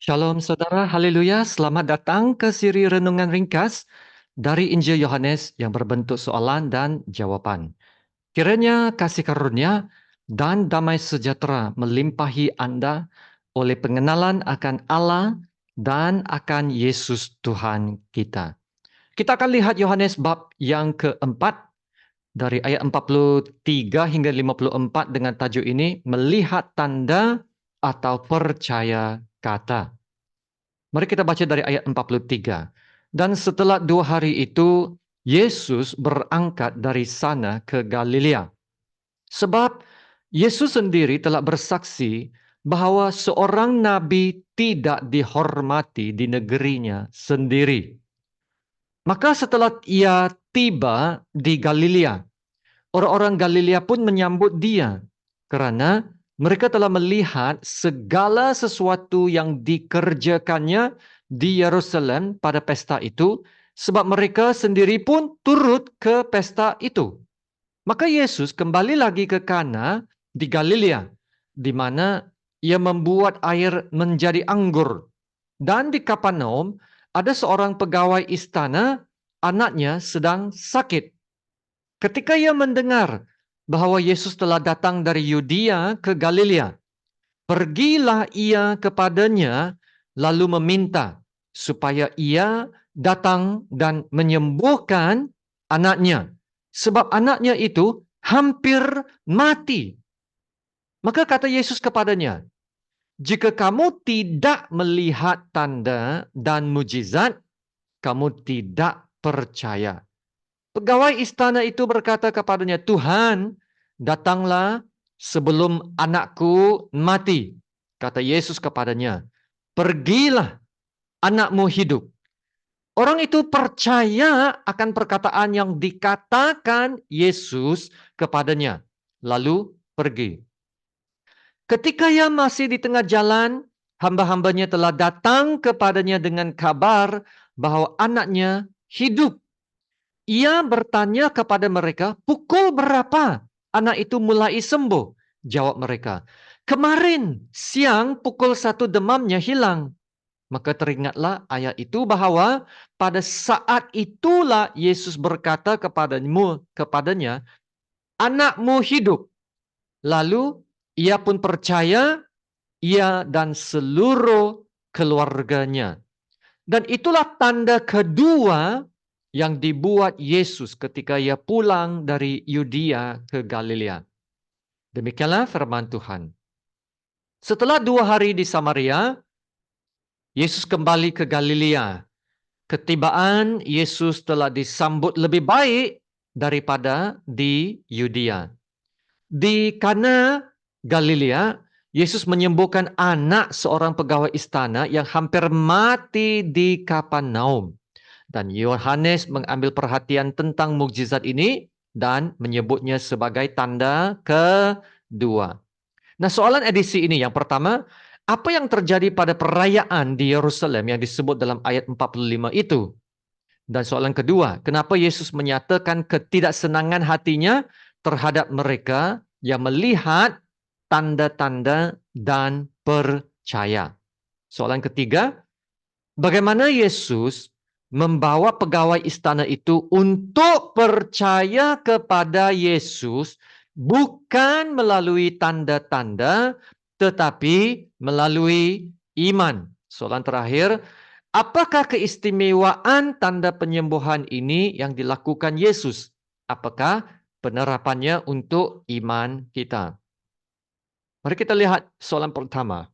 Shalom saudara, haleluya, selamat datang ke siri Renungan Ringkas dari Injil Yohanes yang berbentuk soalan dan jawaban. Kiranya kasih karunia dan damai sejahtera melimpahi Anda oleh pengenalan akan Allah dan akan Yesus Tuhan kita. Kita akan lihat Yohanes bab yang keempat dari ayat 43 hingga 54 dengan tajuk ini, Melihat Tanda atau Percaya Kata. Mari kita baca dari ayat 43. Dan setelah 2 hari itu, Yesus berangkat dari sana ke Galilea. Sebab Yesus sendiri telah bersaksi bahwa seorang nabi tidak dihormati di negerinya sendiri. Maka setelah ia tiba di Galilea, orang-orang Galilea pun menyambut dia karena mereka telah melihat segala sesuatu yang dikerjakannya di Yerusalem pada pesta itu, sebab mereka sendiri pun turut ke pesta itu. Maka Yesus kembali lagi ke Kana di Galilea, di mana ia membuat air menjadi anggur. Dan di Kapernaum ada seorang pegawai istana, anaknya sedang sakit. Ketika ia mendengar bahwa Yesus telah datang dari Yudea ke Galilea, pergilah ia kepadanya lalu meminta supaya ia datang dan menyembuhkan anaknya. Sebab anaknya itu hampir mati. Maka kata Yesus kepadanya, jika kamu tidak melihat tanda dan mujizat, kamu tidak percaya. Pegawai istana itu berkata kepadanya, Tuhan, datanglah sebelum anakku mati. Kata Yesus kepadanya, pergilah, anakmu hidup. Orang itu percaya akan perkataan yang dikatakan Yesus kepadanya. Lalu pergi. Ketika ia masih di tengah jalan, hamba-hambanya telah datang kepadanya dengan kabar bahwa anaknya hidup. Ia bertanya kepada mereka, pukul berapa anak itu mulai sembuh? Jawab mereka, kemarin siang pukul 1 demamnya hilang. Maka teringatlah ayat itu bahwa pada saat itulah Yesus berkata kepadanya, anakmu hidup. Lalu ia pun percaya, ia dan seluruh keluarganya. Dan itulah tanda kedua yang dibuat Yesus ketika ia pulang dari Yudea ke Galilea. Demikianlah firman Tuhan. Setelah 2 hari di Samaria, Yesus kembali ke Galilea. Ketibaan Yesus telah disambut lebih baik daripada di Yudea. Di Kana, Galilea, Yesus menyembuhkan anak seorang pegawai istana yang hampir mati di Kapernaum. Dan Yohanes mengambil perhatian tentang mukjizat ini dan menyebutnya sebagai tanda kedua. Nah, soalan edisi ini yang pertama, apa yang terjadi pada perayaan di Yerusalem yang disebut dalam ayat 45 itu? Dan soalan kedua, kenapa Yesus menyatakan ketidaksenangan hatinya terhadap mereka yang melihat tanda-tanda dan percaya? Soalan ketiga, bagaimana Yesus membawa pegawai istana itu untuk percaya kepada Yesus bukan melalui tanda-tanda tetapi melalui iman. Soalan terakhir, apakah keistimewaan tanda penyembuhan ini yang dilakukan Yesus? Apakah penerapannya untuk iman kita? Mari kita lihat soalan pertama.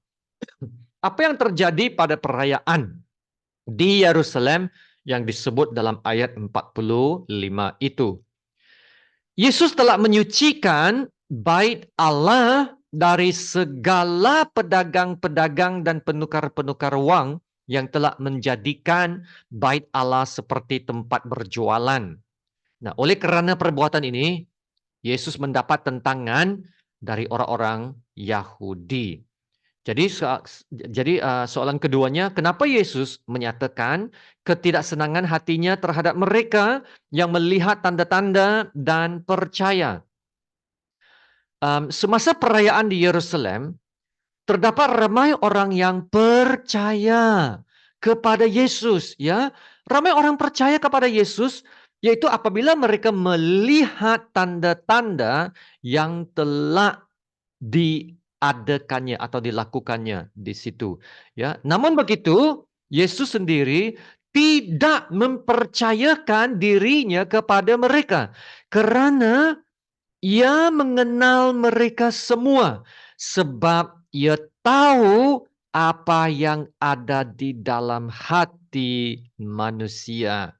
Apa yang terjadi pada perayaan di Yerusalem yang disebut dalam ayat 45 itu? Yesus telah menyucikan bait Allah dari segala pedagang-pedagang dan penukar-penukar wang yang telah menjadikan bait Allah seperti tempat berjualan. Nah, oleh kerana perbuatan ini, Yesus mendapat tentangan dari orang-orang Yahudi. Jadi soalan keduanya, kenapa Yesus menyatakan ketidaksenangan hatinya terhadap mereka yang melihat tanda-tanda dan percaya? Semasa perayaan di Yerusalem, terdapat ramai orang yang percaya kepada Yesus, ya. Ramai orang percaya kepada Yesus, yaitu apabila mereka melihat tanda-tanda yang telah diadakannya atau dilakukannya di situ, ya. Namun begitu, Yesus sendiri tidak mempercayakan dirinya kepada mereka karena ia mengenal mereka semua sebab ia tahu apa yang ada di dalam hati manusia.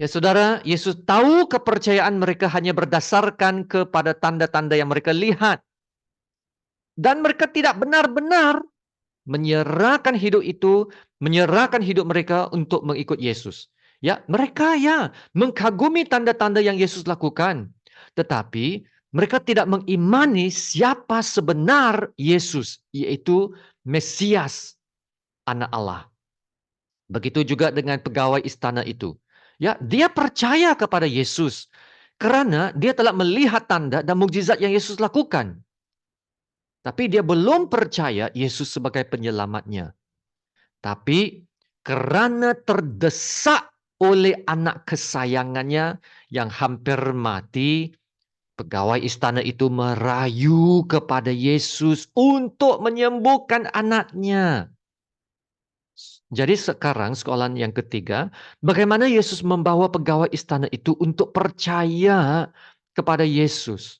Ya saudara, Yesus tahu kepercayaan mereka hanya berdasarkan kepada tanda-tanda yang mereka lihat. Dan mereka tidak benar-benar menyerahkan hidup itu, menyerahkan hidup mereka untuk mengikut Yesus. Ya, mereka ya mengagumi tanda-tanda yang Yesus lakukan. Tetapi mereka tidak mengimani siapa sebenar Yesus, yaitu Mesias, Anak Allah. Begitu juga dengan pegawai istana itu. Ya, dia percaya kepada Yesus karena dia telah melihat tanda dan mukjizat yang Yesus lakukan. Tapi dia belum percaya Yesus sebagai penyelamatnya. Tapi karena terdesak oleh anak kesayangannya yang hampir mati, pegawai istana itu merayu kepada Yesus untuk menyembuhkan anaknya. Jadi sekarang soalan yang ketiga, bagaimana Yesus membawa pegawai istana itu untuk percaya kepada Yesus?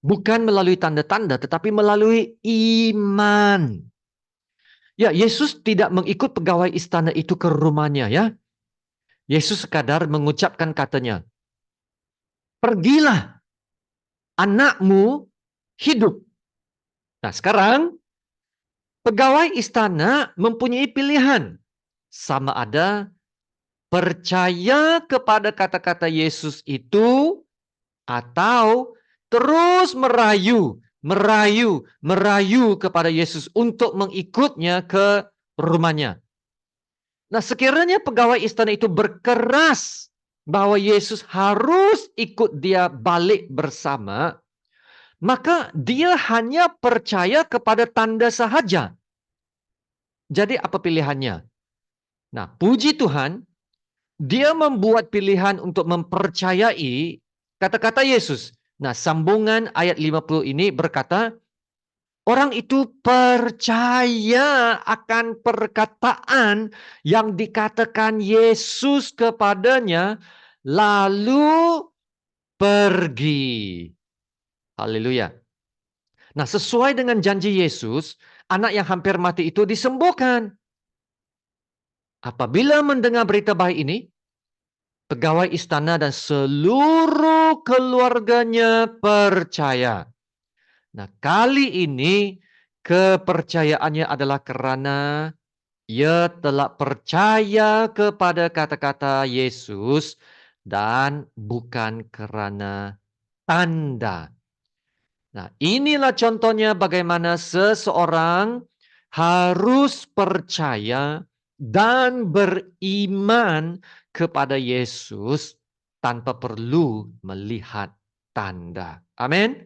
Bukan melalui tanda-tanda, tetapi melalui iman. Ya, Yesus tidak mengikut pegawai istana itu ke rumahnya, ya. Yesus sekadar mengucapkan katanya, pergilah, anakmu hidup. Nah, sekarang pegawai istana mempunyai pilihan. Sama ada percaya kepada kata-kata Yesus itu atau terus merayu kepada Yesus untuk mengikutnya ke rumahnya. Nah, sekiranya pegawai istana itu berkeras bahwa Yesus harus ikut dia balik bersama, maka dia hanya percaya kepada tanda sahaja. Jadi apa pilihannya? Nah, puji Tuhan, dia membuat pilihan untuk mempercayai kata-kata Yesus. Nah, sambungan ayat 50 ini berkata, orang itu percaya akan perkataan yang dikatakan Yesus kepadanya, lalu pergi. Haleluya. Nah, sesuai dengan janji Yesus, anak yang hampir mati itu disembuhkan. Apabila mendengar berita baik ini, pegawai istana dan seluruh keluarganya percaya. Nah, kali ini kepercayaannya adalah karena ia telah percaya kepada kata-kata Yesus dan bukan karena tanda. Nah, inilah contohnya bagaimana seseorang harus percaya dan beriman kepada Yesus tanpa perlu melihat tanda. Amin.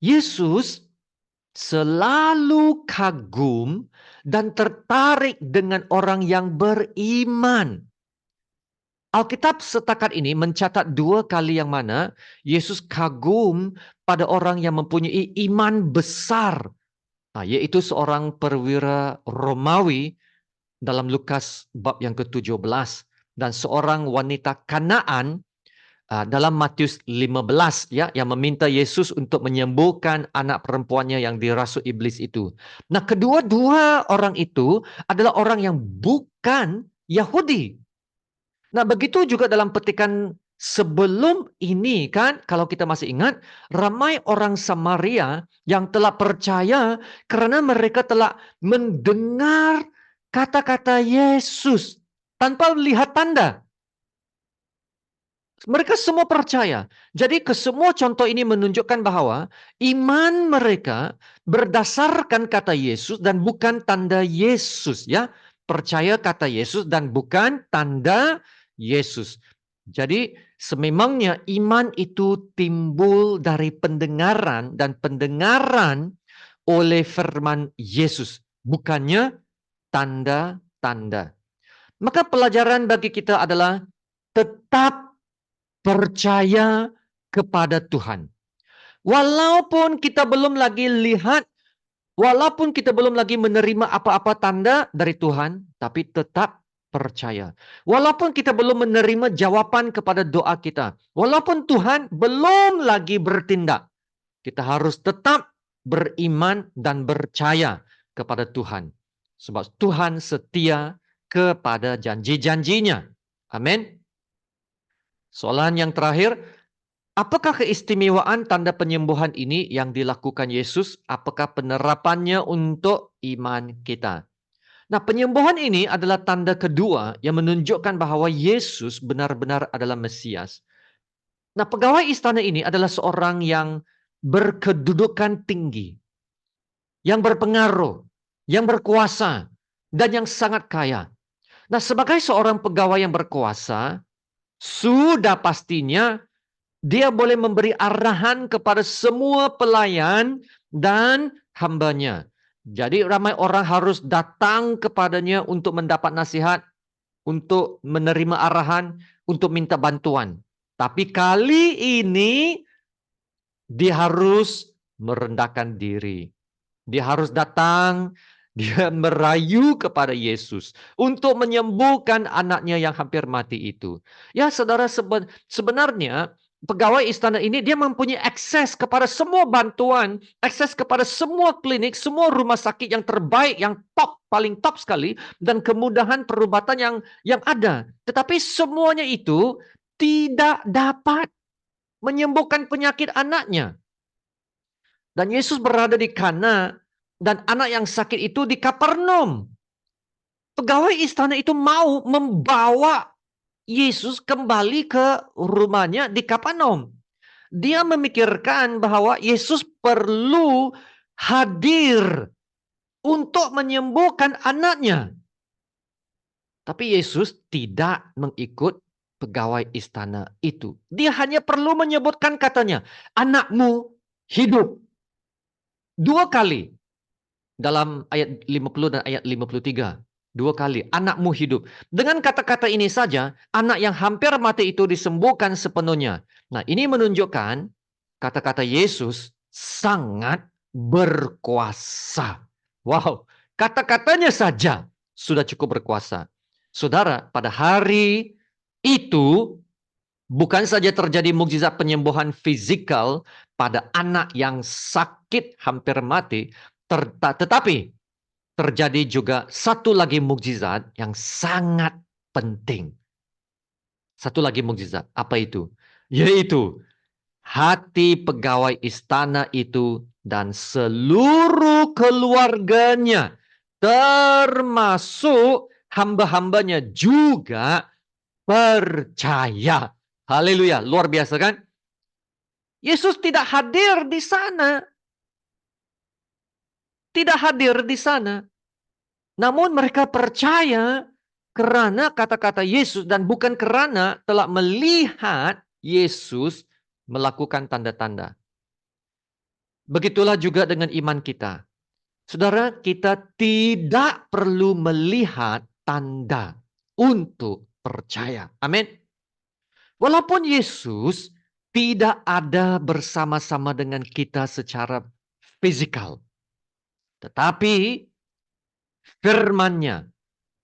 Yesus selalu kagum dan tertarik dengan orang yang beriman. Alkitab setakat ini mencatat 2 kali yang mana Yesus kagum pada orang yang mempunyai iman besar. Nah, yaitu seorang perwira Romawi dalam Lukas bab yang ke-17 dan seorang wanita Kanaan dalam Matius 15 ya yang meminta Yesus untuk menyembuhkan anak perempuannya yang dirasuk iblis itu. Nah, kedua-dua orang itu adalah orang yang bukan Yahudi. Nah, begitu juga dalam petikan sebelum ini kan, kalau kita masih ingat, ramai orang Samaria yang telah percaya karena mereka telah mendengar kata-kata Yesus tanpa melihat tanda. Mereka semua percaya. Jadi kesemua contoh ini menunjukkan bahwa iman mereka berdasarkan kata Yesus dan bukan tanda Yesus ya. Percaya kata Yesus dan bukan tanda Yesus. Jadi sememangnya iman itu timbul dari pendengaran dan pendengaran oleh firman Yesus, bukannya tanda-tanda. Maka pelajaran bagi kita adalah tetap percaya kepada Tuhan. Walaupun kita belum lagi lihat, walaupun kita belum lagi menerima apa-apa tanda dari Tuhan, tapi tetap percaya. Walaupun kita belum menerima jawaban kepada doa kita, walaupun Tuhan belum lagi bertindak, kita harus tetap beriman dan percaya kepada Tuhan. Sebab Tuhan setia kepada janji-janjinya. Amin. Soalan yang terakhir, apakah keistimewaan tanda penyembuhan ini yang dilakukan Yesus? Apakah penerapannya untuk iman kita? Nah, penyembuhan ini adalah tanda kedua yang menunjukkan bahwa Yesus benar-benar adalah Mesias. Nah, pegawai istana ini adalah seorang yang berkedudukan tinggi, yang berpengaruh, yang berkuasa, dan yang sangat kaya. Nah, sebagai seorang pegawai yang berkuasa, sudah pastinya dia boleh memberi arahan kepada semua pelayan dan hambanya. Jadi ramai orang harus datang kepadanya untuk mendapat nasihat, untuk menerima arahan, untuk minta bantuan. Tapi kali ini dia harus merendahkan diri. Dia harus datang, dia merayu kepada Yesus untuk menyembuhkan anaknya yang hampir mati itu. Ya saudara, sebenarnya pegawai istana ini dia mempunyai akses kepada semua bantuan, akses kepada semua klinik, semua rumah sakit yang terbaik, yang top, paling top sekali, dan kemudahan perubatan yang ada. Tetapi semuanya itu tidak dapat menyembuhkan penyakit anaknya. Dan Yesus berada di Kana, dan anak yang sakit itu di Kapernaum. Pegawai istana itu mau membawa Yesus kembali ke rumahnya di Kapernaum. Dia memikirkan bahwa Yesus perlu hadir untuk menyembuhkan anaknya. Tapi Yesus tidak mengikut pegawai istana itu. Dia hanya perlu menyebutkan katanya, anakmu hidup. 2 kali. Dalam ayat 50 dan ayat 53. 2 kali, anakmu hidup. Dengan kata-kata ini saja, anak yang hampir mati itu disembuhkan sepenuhnya. Nah, ini menunjukkan kata-kata Yesus sangat berkuasa. Wow, kata-katanya saja sudah cukup berkuasa. Saudara, pada hari itu bukan saja terjadi mukjizat penyembuhan fisikal pada anak yang sakit hampir mati, tetapi terjadi juga satu lagi mukjizat yang sangat penting. Satu lagi mukjizat. Apa itu? Yaitu hati pegawai istana itu dan seluruh keluarganya, termasuk hamba-hambanya juga percaya. Haleluya, luar biasa kan? Yesus tidak hadir di sana. Tidak hadir di sana. Namun mereka percaya karena kata-kata Yesus dan bukan karena telah melihat Yesus melakukan tanda-tanda. Begitulah juga dengan iman kita. Saudara, kita tidak perlu melihat tanda untuk percaya. Amin. Walaupun Yesus tidak ada bersama-sama dengan kita secara fisikal, tetapi firman-Nya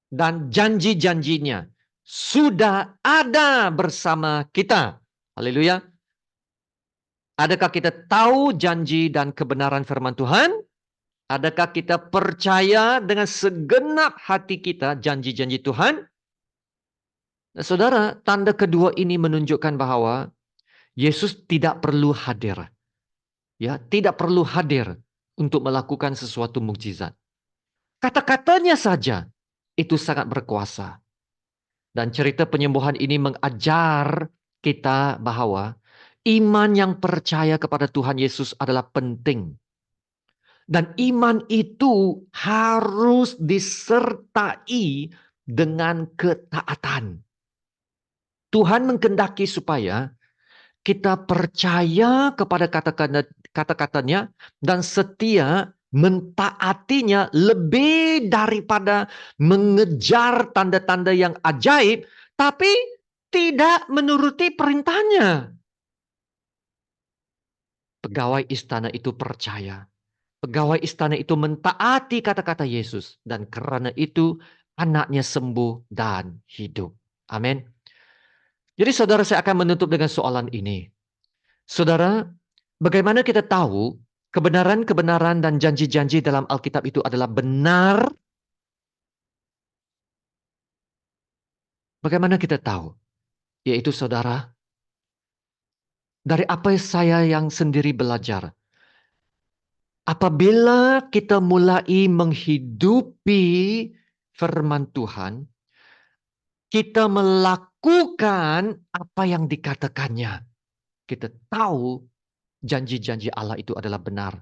dan janji-janjinya sudah ada bersama kita. Haleluya. Adakah kita tahu janji dan kebenaran firman Tuhan? Adakah kita percaya dengan segenap hati kita janji-janji Tuhan? Nah, saudara, tanda kedua ini menunjukkan bahwa Yesus tidak perlu hadir. Ya, tidak perlu hadir untuk melakukan sesuatu mukjizat. Kata-katanya saja itu sangat berkuasa. Dan cerita penyembuhan ini mengajar kita bahwa iman yang percaya kepada Tuhan Yesus adalah penting. Dan iman itu harus disertai dengan ketaatan. Tuhan menghendaki supaya kita percaya kepada kata-katanya dan setia mentaatinya lebih daripada mengejar tanda-tanda yang ajaib, tapi tidak menuruti perintahnya. Pegawai istana itu percaya. Pegawai istana itu mentaati kata-kata Yesus. Dan karena itu anaknya sembuh dan hidup. Amin. Jadi saudara, saya akan menutup dengan soalan ini. Saudara, bagaimana kita tahu kebenaran-kebenaran dan janji-janji dalam Alkitab itu adalah benar? Bagaimana kita tahu? Yaitu saudara, dari apa saya yang sendiri belajar. Apabila kita mulai menghidupi firman Tuhan, kita melakukan apa yang dikatakannya. Kita tahu janji-janji Allah itu adalah benar.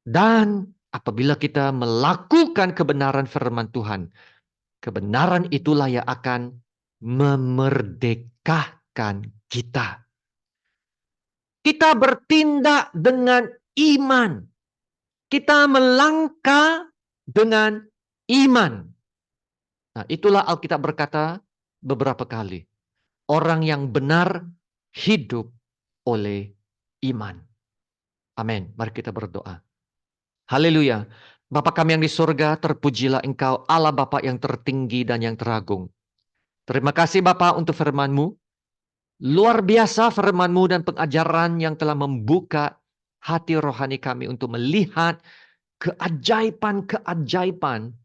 Dan apabila kita melakukan kebenaran firman Tuhan, kebenaran itulah yang akan memerdekakan kita. Kita bertindak dengan iman. Kita melangkah dengan iman. Nah, itulah Alkitab berkata beberapa kali. Orang yang benar hidup oleh iman. Amin. Mari kita berdoa. Haleluya. Bapa kami yang di surga, terpujilah Engkau, Allah Bapa yang tertinggi dan yang teragung. Terima kasih Bapa untuk firman-Mu. Luar biasa firman-Mu dan pengajaran yang telah membuka hati rohani kami untuk melihat keajaiban-keajaiban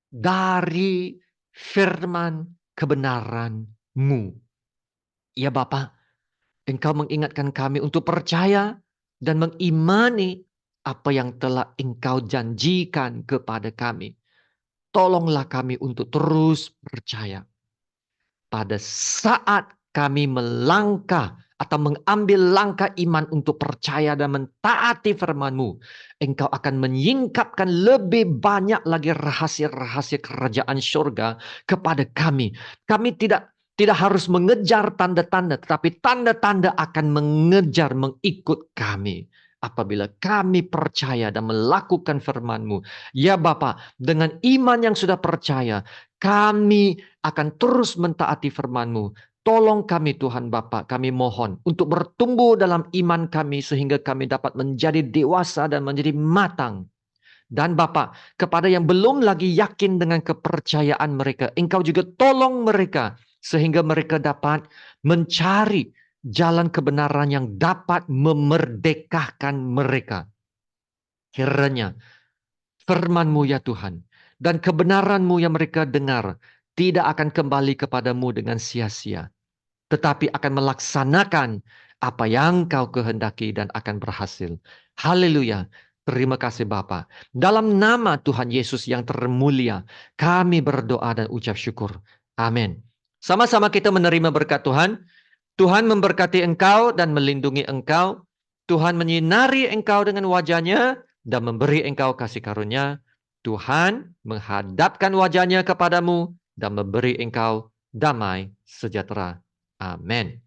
dari firman kebenaran-Mu. Ya Bapa, Engkau mengingatkan kami untuk percaya dan mengimani apa yang telah Engkau janjikan kepada kami. Tolonglah kami untuk terus percaya. Pada saat kami melangkah atau mengambil langkah iman untuk percaya dan mentaati firman-Mu, Engkau akan menyingkapkan lebih banyak lagi rahasia-rahasia kerajaan surga kepada kami. Kami tidak harus mengejar tanda-tanda, tetapi tanda-tanda akan mengejar, mengikut kami. Apabila kami percaya dan melakukan firman-Mu. Ya Bapa, dengan iman yang sudah percaya, kami akan terus mentaati firman-Mu. Tolong kami Tuhan Bapa, kami mohon untuk bertumbuh dalam iman kami sehingga kami dapat menjadi dewasa dan menjadi matang. Dan Bapa, kepada yang belum lagi yakin dengan kepercayaan mereka, Engkau juga tolong mereka sehingga mereka dapat mencari jalan kebenaran yang dapat memerdekakan mereka. Kiranya firman-Mu ya Tuhan, dan kebenaran-Mu yang mereka dengar tidak akan kembali kepadamu dengan sia-sia, tetapi akan melaksanakan apa yang Kau kehendaki dan akan berhasil. Haleluya. Terima kasih Bapa. Dalam nama Tuhan Yesus yang termulia, kami berdoa dan ucap syukur. Amin. Sama-sama kita menerima berkat Tuhan. Tuhan memberkati engkau dan melindungi engkau. Tuhan menyinari engkau dengan wajah-Nya dan memberi engkau kasih karunia. Tuhan menghadapkan wajah-Nya kepadamu dan memberi engkau damai sejahtera. Amin.